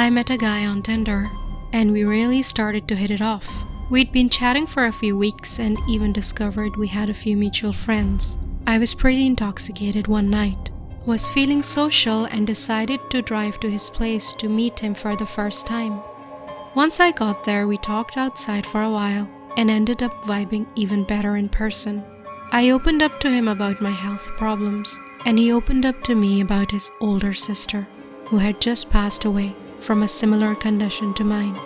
I met a guy on Tinder, and we really started to hit it off. We'd been chatting for a few weeks and even discovered we had a few mutual friends. I was pretty intoxicated one night, was feeling social and decided to drive to his place to meet him for the first time. Once I got there, we talked outside for a while and ended up vibing even better in person. I opened up to him about my health problems, and he opened up to me about his older sister, who had just passed away from a similar condition to mine.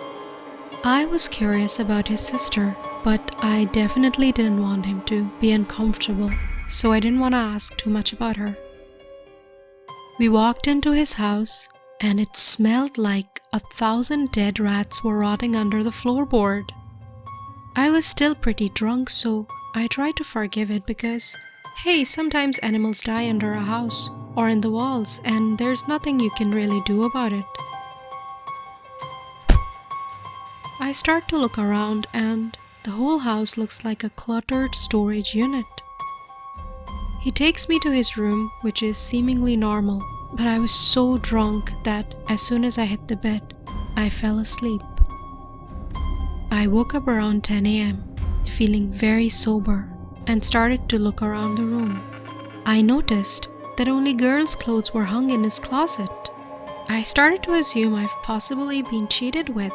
I was curious about his sister, but I definitely didn't want him to be uncomfortable, so I didn't want to ask too much about her. We walked into his house, and it smelled like 1,000 dead rats were rotting under the floorboard. I was still pretty drunk, so I tried to forgive it because, hey, sometimes animals die under a house or in the walls, and there's nothing you can really do about it. I start to look around, and the whole house looks like a cluttered storage unit. He takes me to his room, which is seemingly normal, but I was so drunk that as soon as I hit the bed, I fell asleep. I woke up around 10 a.m., feeling very sober, and started to look around the room. I noticed that only girls' clothes were hung in his closet. I started to assume I've possibly been cheated with.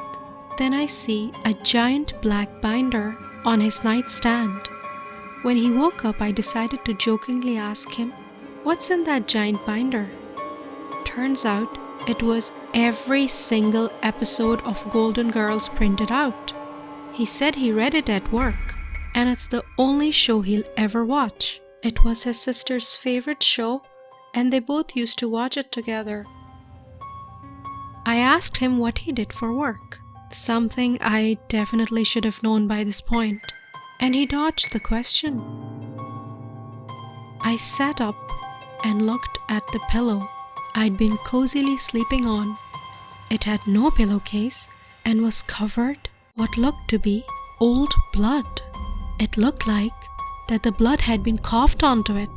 Then I see a giant black binder on his nightstand. When he woke up, I decided to jokingly ask him, "What's in that giant binder?" Turns out it was every single episode of Golden Girls printed out. He said he read it at work, and it's the only show he'll ever watch. It was his sister's favorite show, and they both used to watch it together. I asked him what he did for work, something I definitely should have known by this point, and he dodged the question. I sat up and looked at the pillow I'd been cozily sleeping on. It had no pillowcase and was covered what looked to be old blood. It looked like that the blood had been coughed onto it.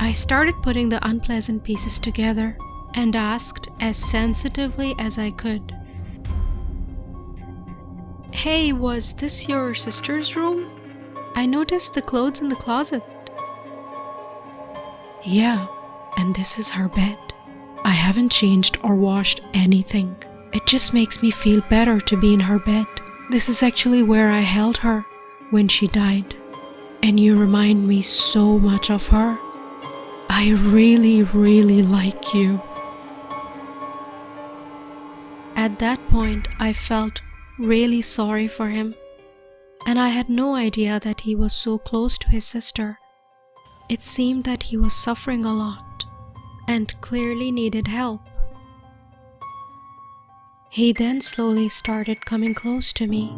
I started putting the unpleasant pieces together and asked as sensitively as I could, "Hey, was this your sister's room? I noticed the clothes in the closet." "Yeah, and this is her bed. I haven't changed or washed anything. It just makes me feel better to be in her bed. This is actually where I held her when she died. And you remind me so much of her. I really, really like you." At that point, I felt really sorry for him, and I had no idea that he was so close to his sister. It seemed that he was suffering a lot and clearly needed help. He then slowly started coming close to me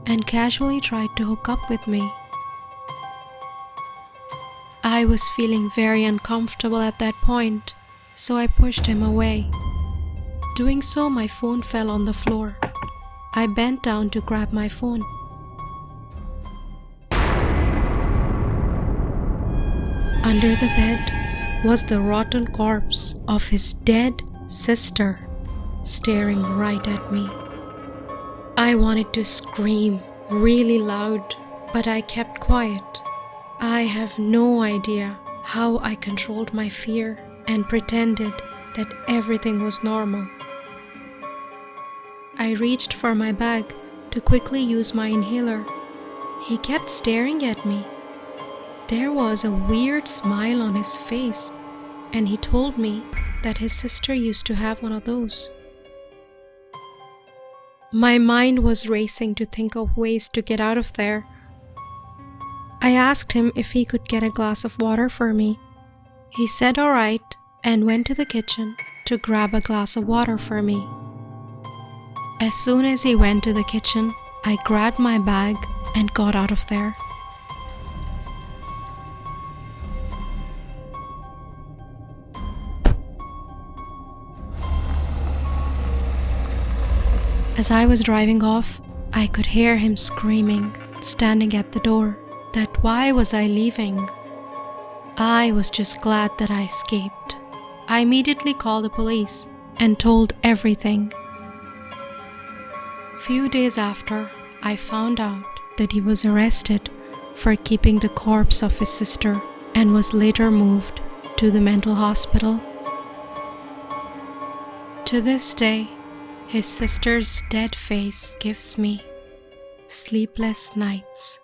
and casually tried to hook up with me. I was feeling very uncomfortable at that point, so I pushed him away. Doing so, my phone fell on the floor. I bent down to grab my phone. Under the bed was the rotten corpse of his dead sister, staring right at me. I wanted to scream really loud, but I kept quiet. I have no idea how I controlled my fear and pretended that everything was normal. I reached for my bag to quickly use my inhaler. He kept staring at me. There was a weird smile on his face, and he told me that his sister used to have one of those. My mind was racing to think of ways to get out of there. I asked him if he could get a glass of water for me. He said all right and went to the kitchen to grab a glass of water for me. As soon as he went to the kitchen, I grabbed my bag and got out of there. As I was driving off, I could hear him screaming, standing at the door, that why was I leaving? I was just glad that I escaped. I immediately called the police, and told everything. Few days after, I found out that he was arrested for keeping the corpse of his sister and was later moved to the mental hospital. To this day, his sister's dead face gives me sleepless nights.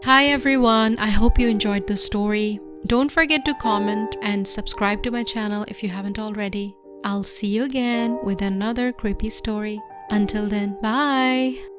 Hi everyone, I hope you enjoyed the story. Don't forget to comment and subscribe to my channel if you haven't already. I'll see you again with another creepy story. Until then, bye!